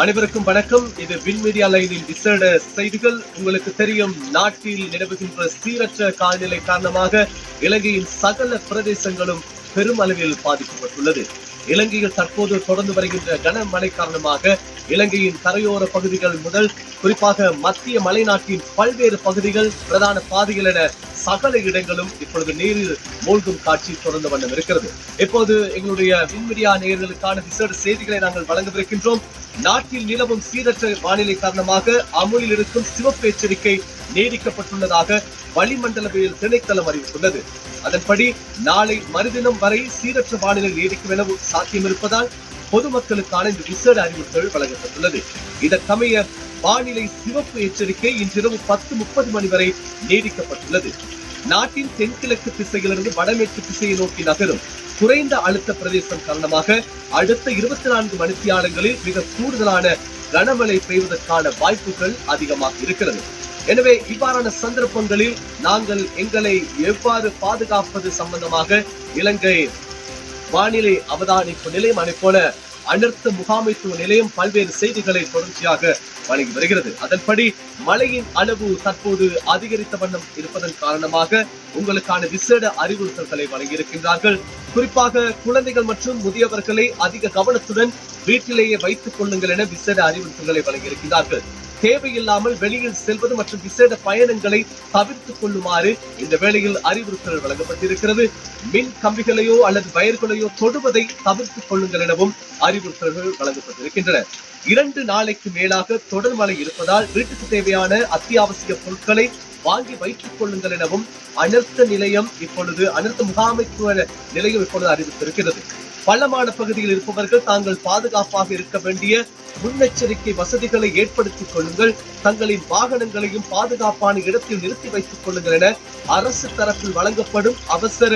அனைவருக்கும் வணக்கம். இது வின் மீடியா லைனின் விசேட செய்திகள். உங்களுக்கு தெரியும், நாட்டில் நிலவுகின்ற சீரற்ற காலநிலை காரணமாக இலங்கையின் சகல பிரதேசங்களும் பெரும் அளவில் பாதிக்கப்பட்டுள்ளது. இலங்கையில் தற்போது தொடர்ந்து வருகின்ற கனமழை காரணமாக இலங்கையின் கரையோர பகுதிகள் முதல் குறிப்பாக மத்திய மலைநாட்டின் பல்வேறு பகுதிகள், பிரதான பாதைகள் என சகல இடங்களும் இப்பொழுது நீரில் மூழ்கும் காட்சி தொடர்ந்து வண்ணம் இருக்கிறது. இப்போது எங்களுடைய விண்மீடியா நேயர்களுக்கான விசேட செய்திகளை நாங்கள் வழங்கவிருக்கின்றோம். நாட்டில் நிலவும் சீரற்ற வானிலை காரணமாக அமுலில் இருக்கும் சிவப்பு எச்சரிக்கை நீடிக்கப்பட்டுள்ளதாக வளிமண்டலவியல் திணைக்களம் அறிவித்துள்ளது. அதன்படி நாளை மறுதினம் வரை சீரற்ற வானிலை நீடிக்கும் என சாத்தியம் இருப்பதால் பொதுமக்களுக்கான இந்த விசேட அறிவித்தல் வழங்கப்பட்டுள்ளது. இதற்கமைய வானிலை சிவப்பு எச்சரிக்கை இன்றிரவு 10:30 மணி வரை நீடிக்கப்பட்டுள்ளது. நாட்டின் தென்கிழக்கு திசையிலிருந்து வடமேற்கு திசையை நோக்கி நகரும் குறைந்த அழுத்த பிரதேசம் காரணமாக அடுத்த 24 மணித்தியாலங்களில் மிக கூடுதலான கனமழை பெய்வதற்கான வாய்ப்புகள் அதிகமாக இருக்கிறது. எனவே இவ்வாறான சந்தர்ப்பங்களில் நாங்கள் எங்களை எவ்வாறு பாதுகாப்பது சம்பந்தமாக இலங்கை வானிலை அவதானிப்பு நிலையம், அதே போல அனர்த்த முகாமைத்துவ நிலையம் பல்வேறு செய்திகளை தொடர்ச்சியாக வழங்கி வருகிறது. அதன்படி மழையின் அளவு தற்போது அதிகரித்த வண்ணம் இருப்பதன் காரணமாக உங்களுக்கான விசேட அறிவுறுத்தல்களை வழங்கியிருக்கின்றார்கள். குறிப்பாக குழந்தைகள் மற்றும் முதியவர்களை அதிக கவனத்துடன் வீட்டிலேயே வைத்துக் கொள்ளுங்கள் என விசேட அறிவுறுத்தல்களை வழங்கியிருக்கிறார்கள். தேவையில்லாமல் வெளியில் செல்வது மற்றும் விசேட பயணங்களை தவிர்த்துக் கொள்ளுமாறு இந்த வேளையில் அறிவுறுத்தல் வழங்கப்பட்டிருக்கிறது. மின் கம்பிகளையோ அல்லது வயர்களையோ தொடுவதை தவிர்த்துக் கொள்ளுங்கள் எனவும் அறிவுறுத்தல்கள் வழங்கப்பட்டிருக்கின்றன. 2 நாளைக்கு மேலாக தொடர் மழை இருப்பதால் வீட்டுக்கு தேவையான அத்தியாவசிய பொருட்களை வாங்கி வைத்துக் கொள்ளுங்கள் எனவும் அனர்த்த முகாமைத்துவ நிலையம் இப்பொழுது அறிவித்திருக்கிறது. பள்ளமான பகுதியில் இருப்பவர்கள் தாங்கள் பாதுகாப்பாக இருக்க வேண்டிய முன்னெச்சரிக்கை வசதிகளை ஏற்படுத்திக் கொள்ளுங்கள், தங்களின் வாகனங்களையும் பாதுகாப்பான இடத்தில் நிறுத்தி வைத்துக் கொள்ளுங்கள் என அரசு தரப்பில் வழங்கப்படும் அவசர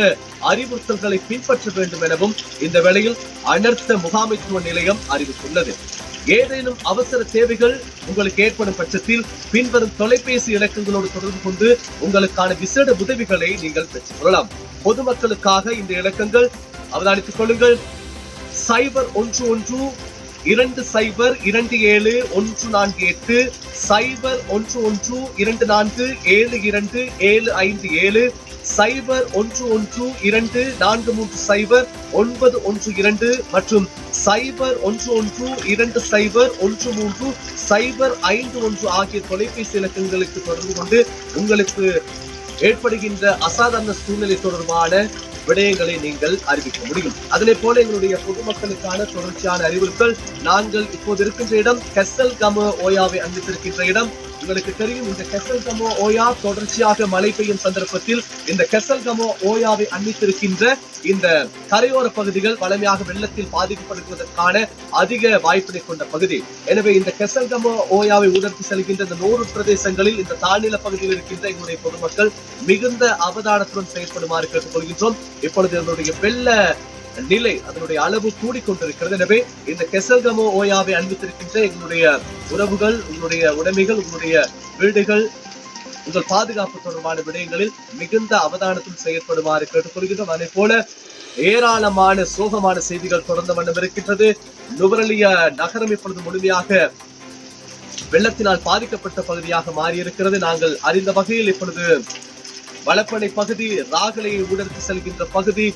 அறிவுறுத்தல்களை பின்பற்ற வேண்டும் எனவும் இந்த வேளையில் அனர்த்த முகாமைத்துவ நிலையம் அறிவித்துள்ளது. ஏதேனும் அவசர தேவைகள் உங்களுக்கு ஏற்படும் பட்சத்தில் பின்வரும் தொலைபேசி இலக்கங்களோடு தொடர்பு கொண்டு உங்களுக்கான விசேட உதவிகளை நீங்கள் பெற்றுக் கொள்ளலாம். பொதுமக்களுக்காக இந்த இலக்கங்கள் அவதானித்துக் கொள்ளுங்கள். 011 20 27 148 011 24 72 757 011 2 430 912 மற்றும் 011 20 13 051 ஆகிய தொலைபேசி இலக்கங்களுக்கு தொடர்பு கொண்டு உங்களுக்கு ஏற்படுகின்ற அசாதாரண சூழ்நிலை தொடர்பான விடயங்களை நீங்கள் அறிவிக்க முடியும். அதே போல எங்களுடைய பொதுமக்களுக்கான தொடர்ச்சியான அறிவுறுத்தல், நாங்கள் இப்போது இருக்கின்ற இடம் கெசல்கம ஓயாவை அங்கிருக்கின்ற இடம். உங்களுக்கு தெரியும், இந்த கெசல்கம ஓயா தொடர்ச்சியாக மழை பெய்யும் சந்தர்ப்பத்தில் இந்த கெசல்கம ஓயாவை அண்மித்திருக்கின்ற இந்த கரையோர பகுதிகள் வளமையாக வெள்ளத்தில் பாதிக்கப்படுவதற்கான அதிக வாய்ப்பினை கொண்ட பகுதி. எனவே இந்த கெசல்கம ஓயாவை ஊடர்த்தி செல்கின்ற இந்த 100 பிரதேசங்களில் இந்த தாழ்நில பகுதியில் இருக்கின்ற எங்களுடைய பொதுமக்கள் மிகுந்த அவதானத்துடன் செயல்படுமாறு கேட்டுக்கொள்கின்றோம். இப்பொழுது இதனுடைய வெள்ள நிலை, அதனுடைய அளவு கூடிக்கொண்டிருக்கிறது. எனவே இந்த கெசல்கமோ ஓயாவை அனுமதித்திருக்கின்ற எங்களுடைய உறவுகள், உங்களுடைய உடைமைகள், உங்களுடைய வீடுகள், உங்கள் பாதுகாப்பு தொடர்பான விடயங்களில் மிகுந்த அவதானத்தில் செயற்படுமாறு கேட்டுக்கொள்கின்றோம். அதே போல ஏராளமான சோகமான செய்திகள் தொடர்ந்த வண்ணம் இருக்கின்றது. நுவரெலியா நகரம் இப்பொழுது முழுமையாக வெள்ளத்தினால் பாதிக்கப்பட்ட பகுதியாக மாறியிருக்கிறது. நாங்கள் அறிந்த வகையில் இப்பொழுது வளப்பனை பகுதி, ராகலையை ஊடர்த்தி செல்கின்ற பகுதி,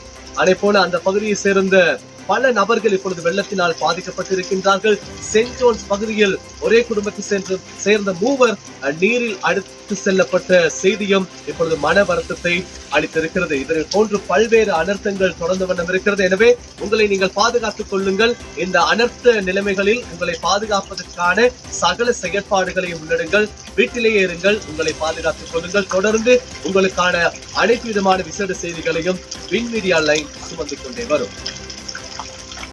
அதே போல அந்த பகுதியை சேர்ந்த பல நபர்கள் இப்பொழுது வெள்ளத்தினால் பாதிக்கப்பட்டிருக்கின்றார்கள். சென்ட் ஜோன்ஸ் பகுதியில் ஒரே குடும்பத்தை சேர்ந்த 3 நீரில் அடுத்து செல்லப்பட்ட செய்தியும் இப்பொழுது மன வருத்தத்தை அளித்திருக்கிறது. இதனை போன்று பல்வேறு அனர்த்தங்கள் தொடர்ந்து வண்ணம் இருக்கிறது. எனவே உங்களை நீங்கள் பாதுகாத்துக் கொள்ளுங்கள். இந்த அனர்த்த நிலைமைகளில் உங்களை பாதுகாப்பதற்கான சகல செயற்பாடுகளையும் உள்ளிடுங்கள். வீட்டிலேயே இருங்கள், உங்களை பாதுகாத்துக் கொள்ளுங்கள். தொடர்ந்து உங்களுக்கான அனைத்து விதமான விசேட செய்திகளையும் வின் மீடியா லைன் சுமந்து கொண்டே வரும்.